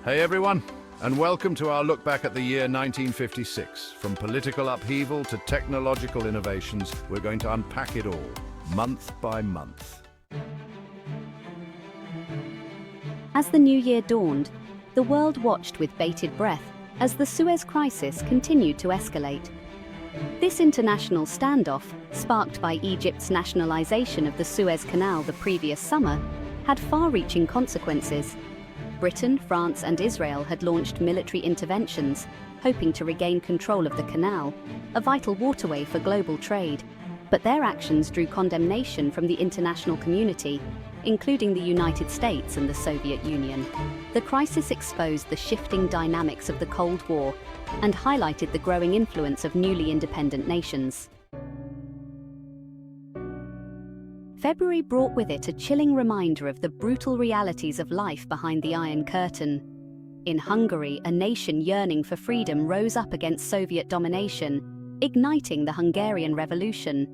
Hey everyone, and welcome to our look back at the year 1956. From political upheaval to technological innovations, we're going to unpack it all, month by month. As the new year dawned, the world watched with bated breath as the Suez Crisis continued to escalate. This international standoff, sparked by Egypt's nationalization of the Suez Canal the previous summer, had far-reaching consequences. Britain, France, and Israel had launched military interventions, hoping to regain control of the canal, a vital waterway for global trade. But their actions drew condemnation from the international community, including the United States and the Soviet Union. The crisis exposed the shifting dynamics of the Cold War and highlighted the growing influence of newly independent nations. February brought with it a chilling reminder of the brutal realities of life behind the Iron Curtain. In Hungary, a nation yearning for freedom rose up against Soviet domination, igniting the Hungarian Revolution.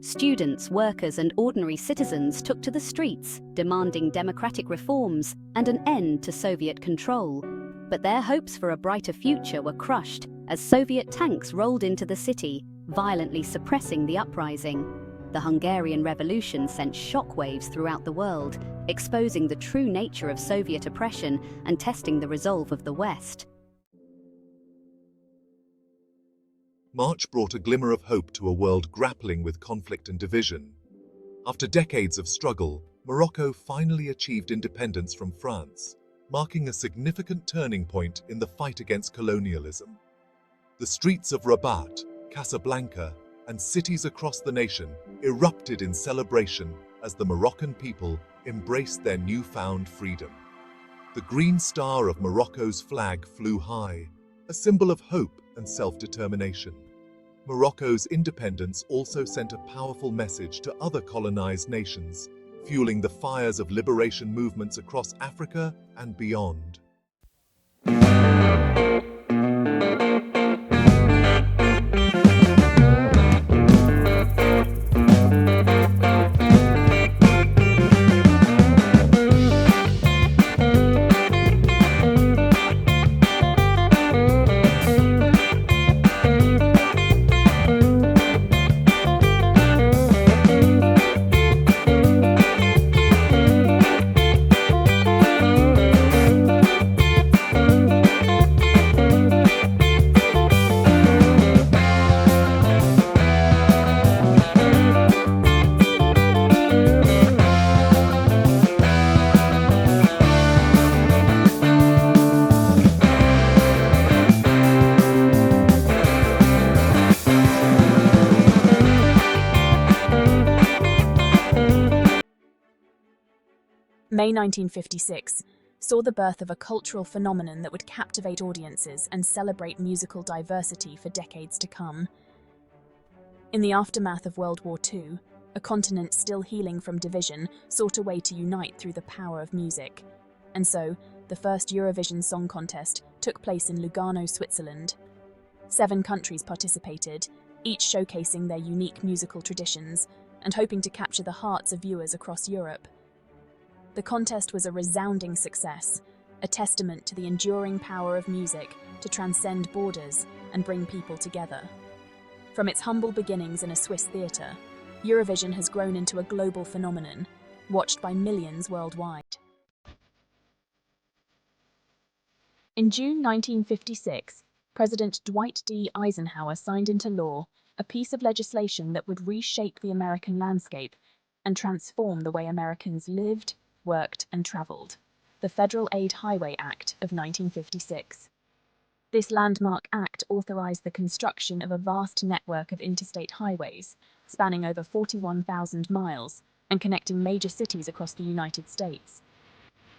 Students, workers, and ordinary citizens took to the streets, demanding democratic reforms and an end to Soviet control. But their hopes for a brighter future were crushed as Soviet tanks rolled into the city, violently suppressing the uprising. The Hungarian Revolution sent shockwaves throughout the world, exposing the true nature of Soviet oppression and testing the resolve of the West. March brought a glimmer of hope to a world grappling with conflict and division. After decades of struggle, Morocco finally achieved independence from France, marking a significant turning point in the fight against colonialism. The streets of Rabat, Casablanca, and cities across the nation erupted in celebration as the Moroccan people embraced their newfound freedom. The green star of Morocco's flag flew high, a symbol of hope and self-determination. Morocco's independence also sent a powerful message to other colonized nations, fueling the fires of liberation movements across Africa and beyond. May 1956 saw the birth of a cultural phenomenon that would captivate audiences and celebrate musical diversity for decades to come. In the aftermath of World War II, a continent still healing from division sought a way to unite through the power of music. And so, the first Eurovision Song Contest took place in Lugano, Switzerland. 7 countries participated, each showcasing their unique musical traditions and hoping to capture the hearts of viewers across Europe. The contest was a resounding success, a testament to the enduring power of music to transcend borders and bring people together. From its humble beginnings in a Swiss theatre, Eurovision has grown into a global phenomenon, watched by millions worldwide. In June 1956, President Dwight D. Eisenhower signed into law a piece of legislation that would reshape the American landscape and transform the way Americans lived, worked, and traveled, the Federal Aid Highway Act of 1956. This landmark act authorized the construction of a vast network of interstate highways, spanning over 41,000 miles and connecting major cities across the United States.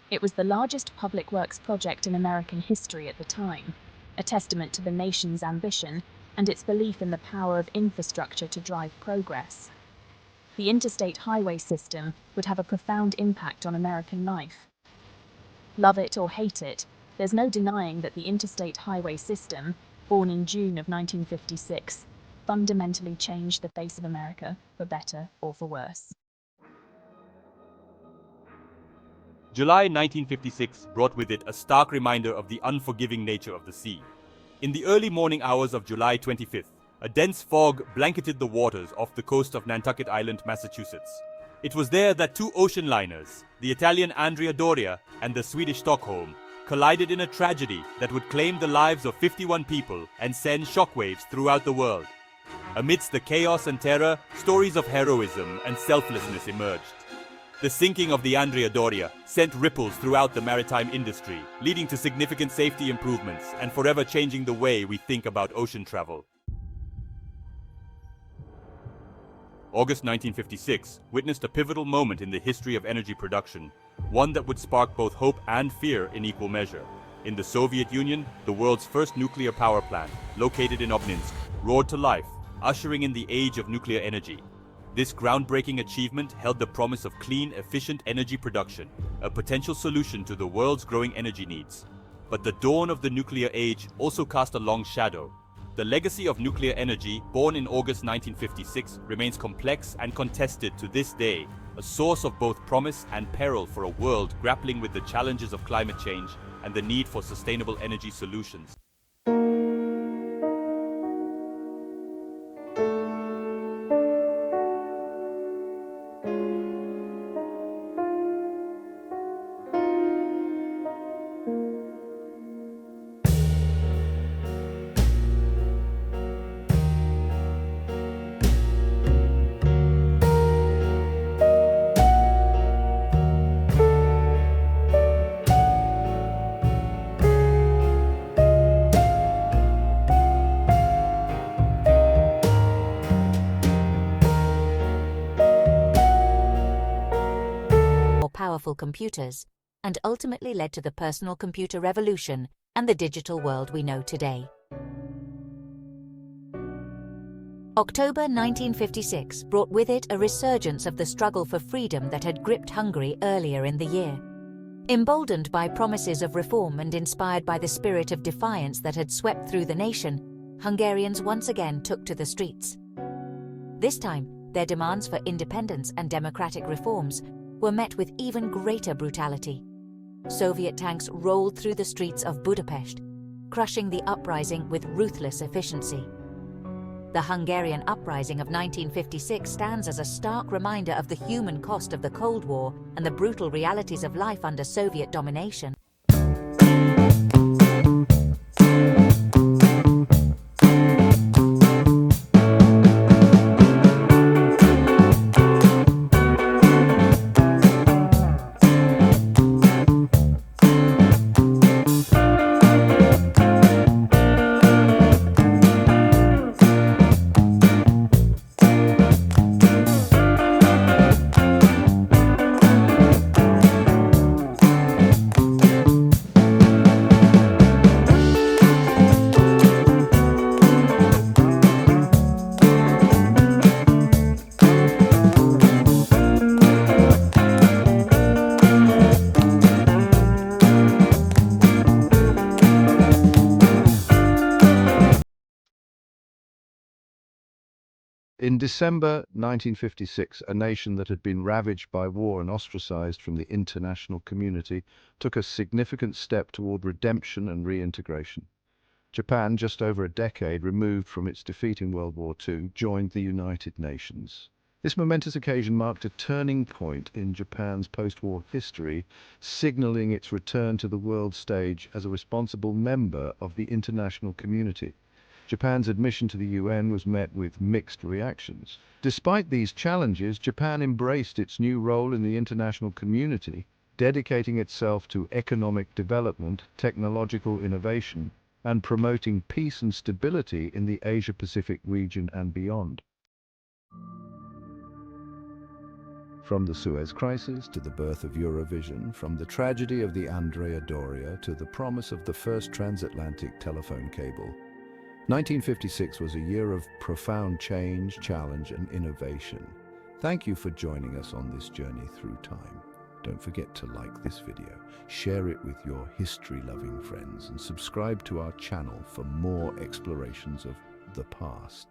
It was the largest public works project in American history at the time, a testament to the nation's ambition and its belief in the power of infrastructure to drive progress. The interstate highway system would have a profound impact on American life. Love it or hate it, there's no denying that the interstate highway system, born in June of 1956, fundamentally changed the face of America, for better or for worse. July 1956 brought with it a stark reminder of the unforgiving nature of the sea. In the early morning hours of July 25th, a dense fog blanketed the waters off the coast of Nantucket Island, Massachusetts. It was there that two ocean liners, the Italian Andrea Doria and the Swedish Stockholm, collided in a tragedy that would claim the lives of 51 people and send shockwaves throughout the world. Amidst the chaos and terror, stories of heroism and selflessness emerged. The sinking of the Andrea Doria sent ripples throughout the maritime industry, leading to significant safety improvements and forever changing the way we think about ocean travel. August 1956 witnessed a pivotal moment in the history of energy production, one that would spark both hope and fear in equal measure. In the Soviet Union, the world's first nuclear power plant, located in Obninsk, roared to life, ushering in the age of nuclear energy. This groundbreaking achievement held the promise of clean, efficient energy production, a potential solution to the world's growing energy needs. But the dawn of the nuclear age also cast a long shadow. The legacy of nuclear energy, born in August 1956, remains complex and contested to this day, a source of both promise and peril for a world grappling with the challenges of climate change and the need for sustainable energy solutions. Powerful computers, and ultimately led to the personal computer revolution and the digital world we know today. October 1956 brought with it a resurgence of the struggle for freedom that had gripped Hungary earlier in the year. Emboldened by promises of reform and inspired by the spirit of defiance that had swept through the nation, Hungarians once again took to the streets. This time, their demands for independence and democratic reforms were met with even greater brutality. Soviet tanks rolled through the streets of Budapest, crushing the uprising with ruthless efficiency. The Hungarian uprising of 1956 stands as a stark reminder of the human cost of the Cold War and the brutal realities of life under Soviet domination. In December 1956, a nation that had been ravaged by war and ostracized from the international community took a significant step toward redemption and reintegration. Japan, just over a decade removed from its defeat in World War II, joined the United Nations. This momentous occasion marked a turning point in Japan's post-war history, signaling its return to the world stage as a responsible member of the international community. Japan's admission to the UN was met with mixed reactions. Despite these challenges, Japan embraced its new role in the international community, dedicating itself to economic development, technological innovation, and promoting peace and stability in the Asia-Pacific region and beyond. From the Suez Crisis to the birth of Eurovision, from the tragedy of the Andrea Doria to the promise of the first transatlantic telephone cable, 1956 was a year of profound change, challenge, and innovation. Thank you for joining us on this journey through time. Don't forget to like this video, share it with your history-loving friends, and subscribe to our channel for more explorations of the past.